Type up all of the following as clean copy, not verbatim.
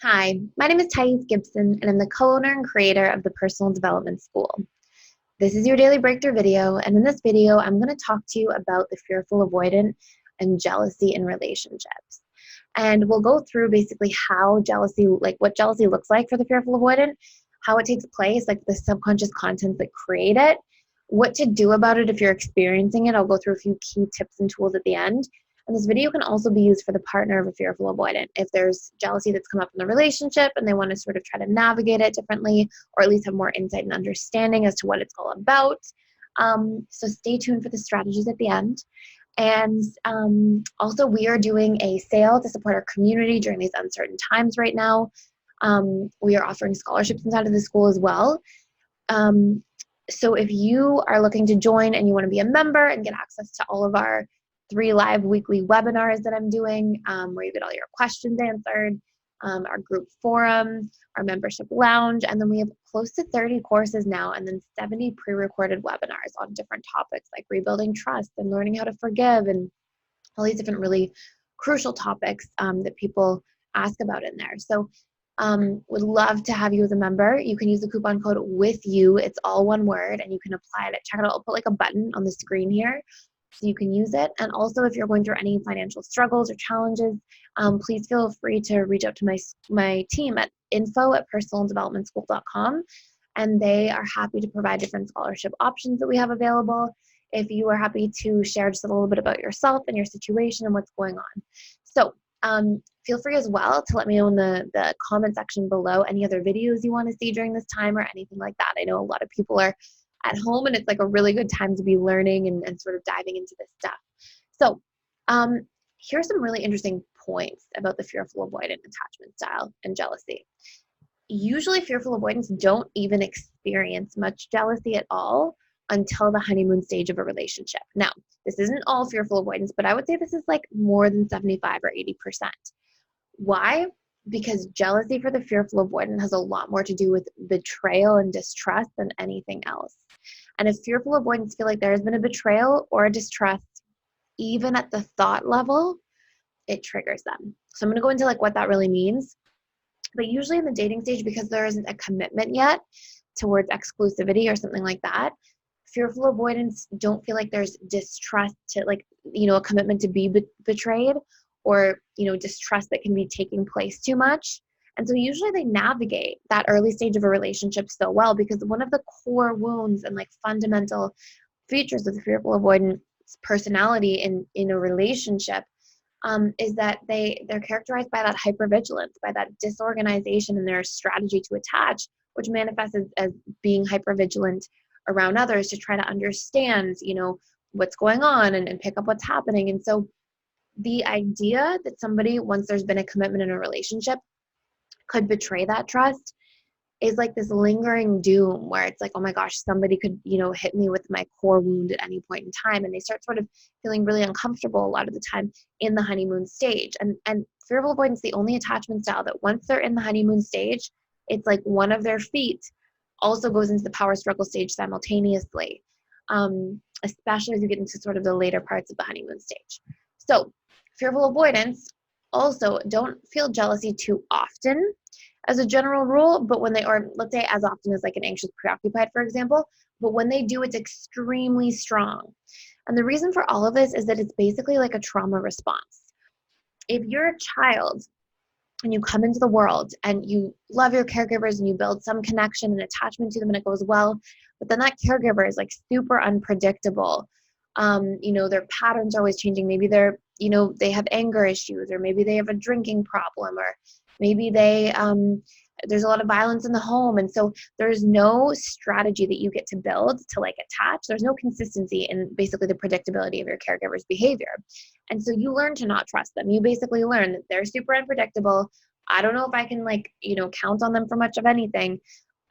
Hi, my name is Thais Gibson, and I'm the co-owner and creator of the Personal Development School. This is your daily breakthrough video, and in this video, I'm going to talk to you about the fearful avoidant and jealousy in relationships. And we'll go through basically how jealousy, like what jealousy looks like for the fearful avoidant, how it takes place, like the subconscious contents that create it, what to do about it if you're experiencing it. I'll go through a few key tips and tools at the end. And this video can also be used for the partner of a fearful avoidant. If there's jealousy that's come up in the relationship and they want to sort of try to navigate it differently, or at least have more insight and understanding as to what it's all about. So stay tuned for the strategies at the end. And also, we are doing a sale to support our community during these uncertain times right now. We are offering scholarships inside of the school as well. So if you are looking to join and you want to be a member and get access to all of our 3 live weekly webinars that I'm doing, where you get all your questions answered, our group forum, our membership lounge, and then we have close to 30 courses now, and then 70 pre-recorded webinars on different topics like rebuilding trust and learning how to forgive, and all these different really crucial topics that people ask about in there. So would love to have you as a member. You can use the coupon code WITHYOU. It's all one word, and you can apply it at checkout. I'll put like a button on the screen here so you can use it. And also, if you're going through any financial struggles or challenges, please feel free to reach out to my team at info@personaldevelopmentschool.com, and they are happy to provide different scholarship options that we have available. If you are happy to share just a little bit about yourself and your situation and what's going on. So feel free as well to let me know in the comment section below any other videos you want to see during this time or anything like that. I know a lot of people are at home, and it's like a really good time to be learning and sort of diving into this stuff. So here's some really interesting points about the fearful avoidant attachment style and jealousy. Usually fearful avoidants don't even experience much jealousy at all until the honeymoon stage of a relationship. Now, this isn't all fearful avoidance, but I would say this is like more than 75 or 80%. Why? Because jealousy for the fearful avoidant has a lot more to do with betrayal and distrust than anything else. And if fearful avoidants feel like there has been a betrayal or a distrust, even at the thought level, it triggers them. So I'm going to go into like what that really means. But usually in the dating stage, because there isn't a commitment yet towards exclusivity or something like that, fearful avoidants don't feel like there's distrust to like, a commitment to be betrayed, or, distrust that can be taking place too much. And so usually they navigate that early stage of a relationship so well, because one of the core wounds and like fundamental features of the fearful avoidant personality in a relationship is that they're characterized by that hypervigilance, by that disorganization in their strategy to attach, which manifests as being hypervigilant around others to try to understand, what's going on and pick up what's happening. And so the idea that somebody, once there's been a commitment in a relationship, could betray that trust is like this lingering doom where it's like, oh my gosh, somebody could, hit me with my core wound at any point in time. And they start sort of feeling really uncomfortable a lot of the time in the honeymoon stage. And fearful avoidance, the only attachment style that once they're in the honeymoon stage, it's like one of their feet also goes into the power struggle stage simultaneously, especially as you get into sort of the later parts of the honeymoon stage. So fearful avoidance also don't feel jealousy too often as a general rule, but when they, or let's say as often as like an anxious preoccupied, for example, but when they do, it's extremely strong. And the reason for all of this is that it's basically like a trauma response. If you're a child and you come into the world and you love your caregivers and you build some connection and attachment to them and it goes well, but then that caregiver is like super unpredictable. Their patterns are always changing. Maybe they're, they have anger issues, or maybe they have a drinking problem, or maybe there's a lot of violence in the home. And so there's no strategy that you get to build to like attach. There's no consistency in basically the predictability of your caregiver's behavior. And so you learn to not trust them. You basically learn that they're super unpredictable. I don't know if I can count on them for much of anything.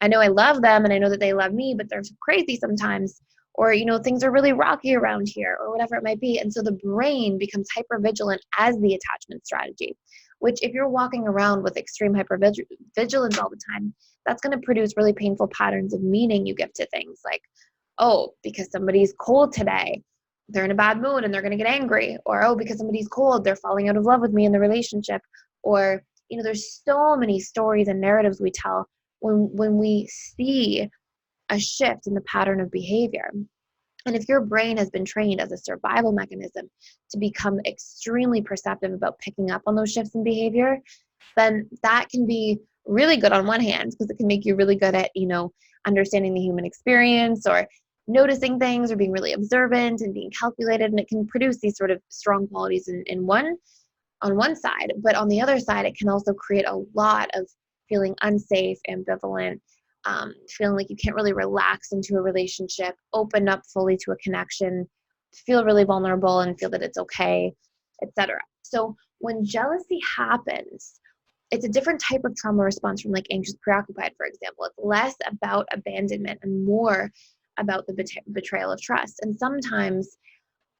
I know I love them and I know that they love me, but they're crazy sometimes. Or, things are really rocky around here, or whatever it might be. And so the brain becomes hypervigilant as the attachment strategy, which if you're walking around with extreme hypervigilance all the time, that's going to produce really painful patterns of meaning you give to things like, oh, because somebody's cold today, they're in a bad mood and they're going to get angry. Or, oh, because somebody's cold, they're falling out of love with me in the relationship. Or, there's so many stories and narratives we tell when we see a shift in the pattern of behavior. And if your brain has been trained as a survival mechanism to become extremely perceptive about picking up on those shifts in behavior, then that can be really good on one hand, because it can make you really good at, understanding the human experience, or noticing things, or being really observant and being calculated. And it can produce these sort of strong qualities on one side. But on the other side, it can also create a lot of feeling unsafe, ambivalent, feeling like you can't really relax into a relationship, open up fully to a connection, feel really vulnerable and feel that it's okay, etc. So when jealousy happens, it's a different type of trauma response from like anxious preoccupied, for example. It's less about abandonment and more about the betrayal of trust. And sometimes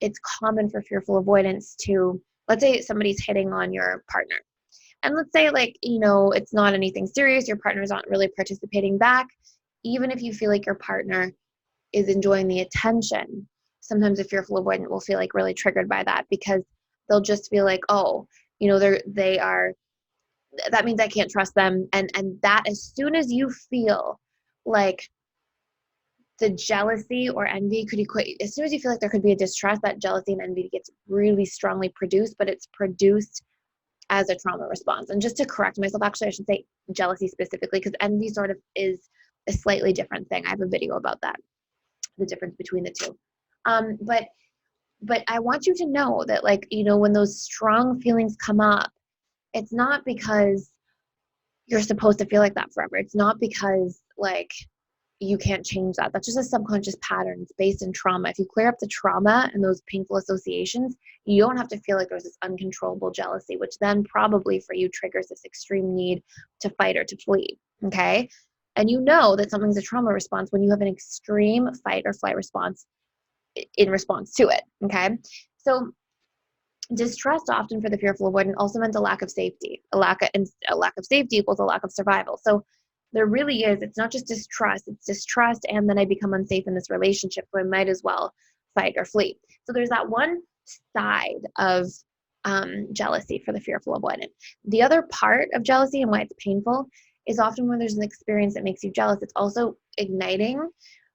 it's common for fearful avoidance to, let's say somebody's hitting on your partner. And let's say it's not anything serious, your partner's not really participating back. Even if you feel like your partner is enjoying the attention, sometimes a fearful avoidant will feel like really triggered by that, because they'll just feel like, oh, they are, that means I can't trust them. And that, as soon as you feel like the jealousy or envy could equate, as soon as you feel like there could be a distrust, that jealousy and envy gets really strongly produced, but it's produced as a trauma response. And just to correct myself, actually, I should say jealousy specifically, because envy sort of is a slightly different thing. I have a video about that, the difference between the two. But I want you to know that, when those strong feelings come up, it's not because you're supposed to feel like that forever. It's not because you can't change that. That's just a subconscious pattern. It's based in trauma. If you clear up the trauma and those painful associations, you don't have to feel like there's this uncontrollable jealousy, which then probably for you triggers this extreme need to fight or to flee. Okay. And you know that something's a trauma response when you have an extreme fight or flight response in response to it. Okay. So distrust often for the fearful avoidant also meant a lack of safety. A lack of safety equals a lack of survival. So there really is, it's not just distrust, it's distrust and then I become unsafe in this relationship, so I might as well fight or flee. So there's that one side of jealousy for the fearful avoidant. The other part of jealousy and why it's painful is often when there's an experience that makes you jealous, it's also igniting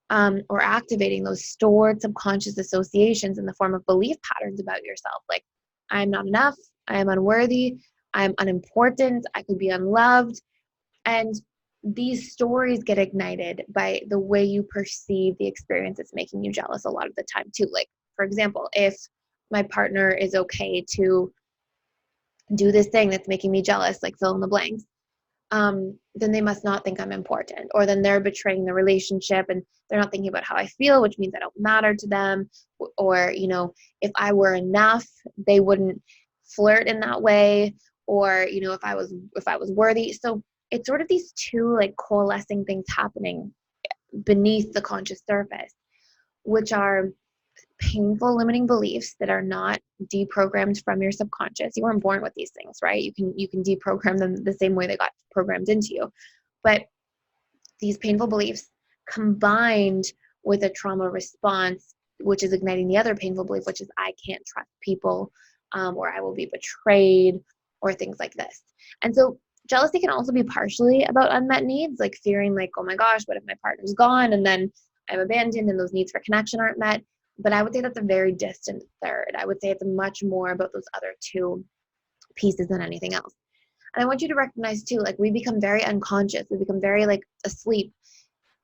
or activating those stored subconscious associations in the form of belief patterns about yourself. Like, I'm not enough, I am unworthy, I'm unimportant, I could be unloved. And these stories get ignited by the way you perceive the experience that's making you jealous a lot of the time too. Like, for example, if my partner is okay to do this thing that's making me jealous, like fill in the blanks, then they must not think I'm important, or then they're betraying the relationship and they're not thinking about how I feel, which means I don't matter to them. Or, if I were enough, they wouldn't flirt in that way, or, if I was worthy. So it's sort of these two coalescing things happening beneath the conscious surface, which are painful limiting beliefs that are not deprogrammed from your subconscious. You weren't born with these things, right? You can deprogram them the same way they got programmed into you. But these painful beliefs combined with a trauma response, which is igniting the other painful belief, which is I can't trust people, or I will be betrayed, or things like this. And so jealousy can also be partially about unmet needs, like fearing oh my gosh, what if my partner's gone and then I'm abandoned and those needs for connection aren't met. But I would say that's a very distant third. I would say it's much more about those other two pieces than anything else. And I want you to recognize too, we become very unconscious. We become very asleep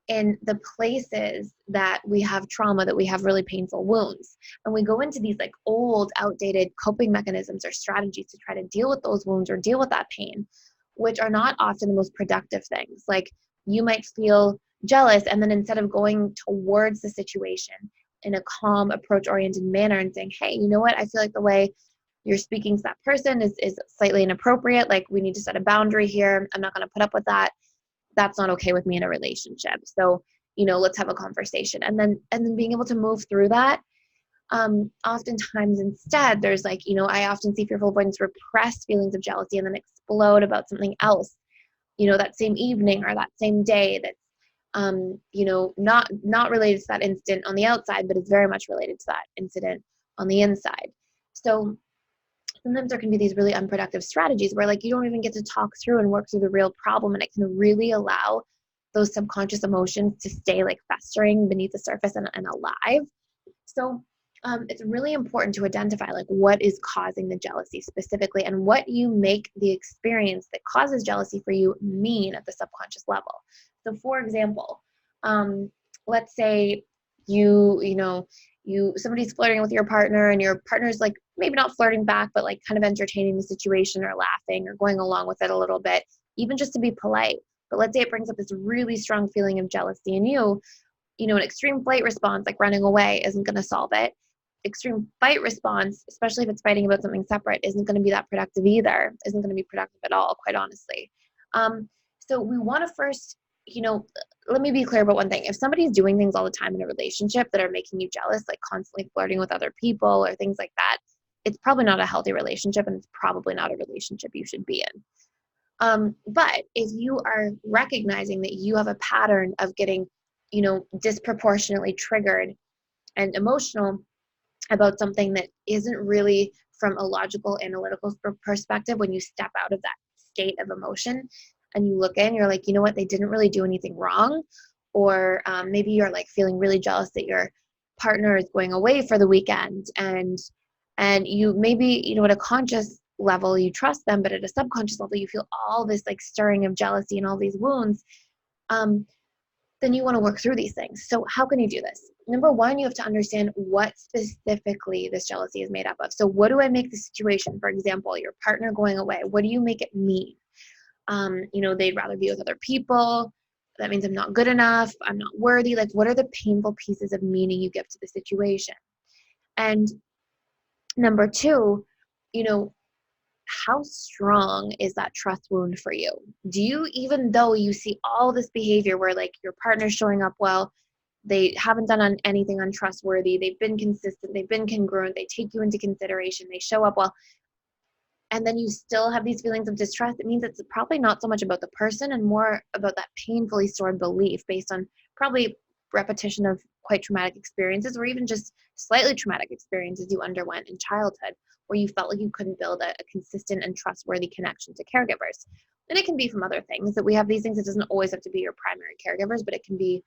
in the places that we have trauma, that we have really painful wounds. And we go into these old, outdated coping mechanisms or strategies to try to deal with those wounds or deal with that pain, which are not often the most productive things. Like, you might feel jealous, and then instead of going towards the situation in a calm, approach-oriented manner and saying, hey, you know what, I feel like the way you're speaking to that person is slightly inappropriate. We need to set a boundary here. I'm not going to put up with that. That's not okay with me in a relationship. So, let's have a conversation. And then being able to move through that. Oftentimes instead, there's I often see fearful avoidance repress feelings of jealousy and then explode about something else, that same evening or that same day that's not related to that incident on the outside, but it's very much related to that incident on the inside. So sometimes there can be these really unproductive strategies where like you don't even get to talk through and work through the real problem, and it can really allow those subconscious emotions to stay like festering beneath the surface and alive. So it's really important to identify like what is causing the jealousy specifically, and what you make the experience that causes jealousy for you mean at the subconscious level. So for example, let's say somebody's flirting with your partner, and your partner's like maybe not flirting back, but like kind of entertaining the situation or laughing or going along with it a little bit, even just to be polite. But let's say it brings up this really strong feeling of jealousy in you. An extreme flight response like running away isn't going to solve it. Extreme fight response, especially if it's fighting about something separate, isn't going to be that productive either, isn't going to be productive at all, quite honestly. So we want to first, let me be clear about one thing. If somebody's doing things all the time in a relationship that are making you jealous, like constantly flirting with other people or things like that, it's probably not a healthy relationship, and it's probably not a relationship you should be in. But if you are recognizing that you have a pattern of getting, disproportionately triggered and emotional about something that isn't really from a logical, analytical perspective, when you step out of that state of emotion and you look in, you're like, you know what, they didn't really do anything wrong. Or maybe you're like feeling really jealous that your partner is going away for the weekend, and you maybe, at a conscious level you trust them, but at a subconscious level you feel all this like stirring of jealousy and all these wounds. Then you want to work through these things. So how can you do this? Number one, you have to understand what specifically this jealousy is made up of. So what do I make the situation, for example, your partner going away, what do you make it mean? They'd rather be with other people. That means I'm not good enough. I'm not worthy. Like, what are the painful pieces of meaning you give to the situation? And number two, how strong is that trust wound for you? Do you, even though you see all this behavior where like your partner's showing up well, they haven't done anything untrustworthy, they've been consistent, they've been congruent, they take you into consideration, they show up well, and then you still have these feelings of distrust, it means it's probably not so much about the person and more about that painfully stored belief based on probably repetition of quite traumatic experiences, or even just slightly traumatic experiences you underwent in childhood, where you felt like you couldn't build a consistent and trustworthy connection to caregivers. And it can be from other things that we have these things. It doesn't always have to be your primary caregivers, but it can be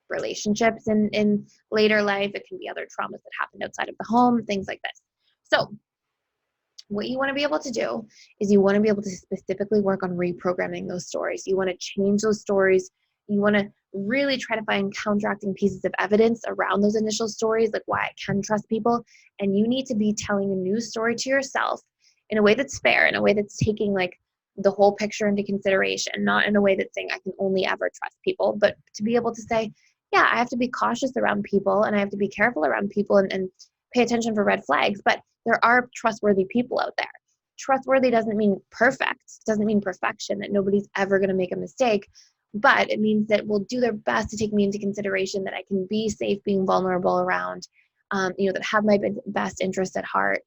relationships in later life. It can be other traumas that happened outside of the home, things like this. So what you want to be able to do is you want to be able to specifically work on reprogramming those stories. You want to change those stories. You want to really try to find counteracting pieces of evidence around those initial stories, like why I can trust people. And you need to be telling a new story to yourself in a way that's fair, in a way that's taking like the whole picture into consideration, not in a way that's saying I can only ever trust people, but to be able to say, yeah, I have to be cautious around people, and I have to be careful around people, and pay attention for red flags, but there are trustworthy people out there. Trustworthy doesn't mean perfect, doesn't mean perfection, that nobody's ever going to make a mistake, but it means that will do their best to take me into consideration, that I can be safe being vulnerable around, that have my best interests at heart,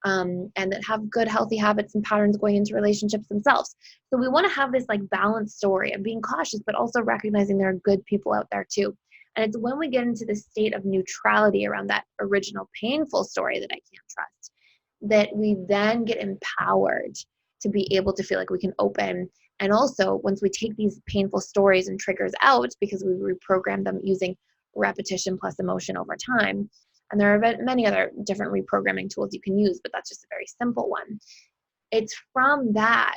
and that have good, healthy habits and patterns going into relationships themselves. So we want to have this like balanced story of being cautious, but also recognizing there are good people out there too. And it's when we get into this state of neutrality around that original painful story that I can't trust, that we then get empowered to be able to feel like we can open. And also, once we take these painful stories and triggers out, because we reprogram them using repetition plus emotion over time, and there are many other different reprogramming tools you can use, but that's just a very simple one. It's from that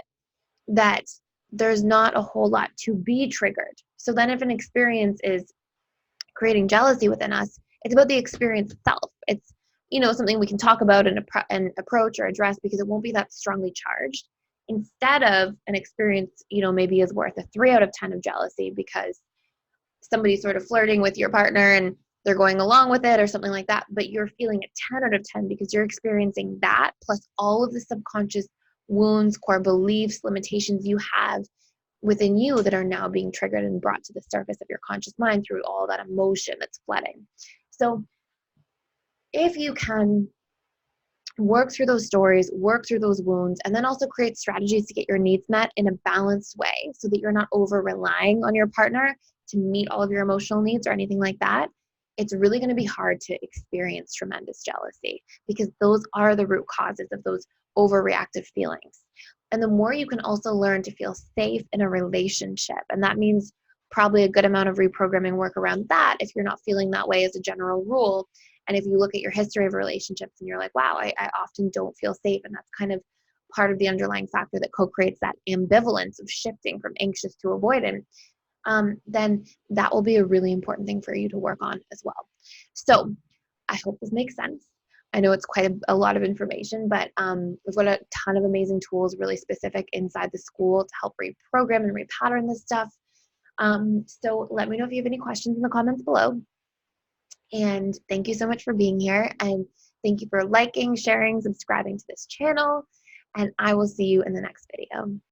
there's not a whole lot to be triggered. So then if an experience is creating jealousy within us, it's about the experience itself. It's, something we can talk about and approach or address, because it won't be that strongly charged. Instead of an experience, maybe is worth a 3 out of 10 of jealousy because somebody's sort of flirting with your partner and they're going along with it or something like that, but you're feeling a 10 out of 10 because you're experiencing that plus all of the subconscious wounds, core beliefs, limitations you have within you that are now being triggered and brought to the surface of your conscious mind through all that emotion that's flooding. So if you can work through those stories, work through those wounds, and then also create strategies to get your needs met in a balanced way so that you're not over relying on your partner to meet all of your emotional needs or anything like that, it's really going to be hard to experience tremendous jealousy, because those are the root causes of those overreactive feelings. And the more you can also learn to feel safe in a relationship, and that means probably a good amount of reprogramming work around that if you're not feeling that way as a general rule. And if you look at your history of relationships and you're like, wow, I often don't feel safe, and that's kind of part of the underlying factor that co-creates that ambivalence of shifting from anxious to avoidant, then that will be a really important thing for you to work on as well. So I hope this makes sense. I know it's quite a lot of information, but we've got a ton of amazing tools really specific inside the school to help reprogram and repattern this stuff. So let me know if you have any questions in the comments below. And thank you so much for being here. And thank you for liking, sharing, subscribing to this channel. And I will see you in the next video.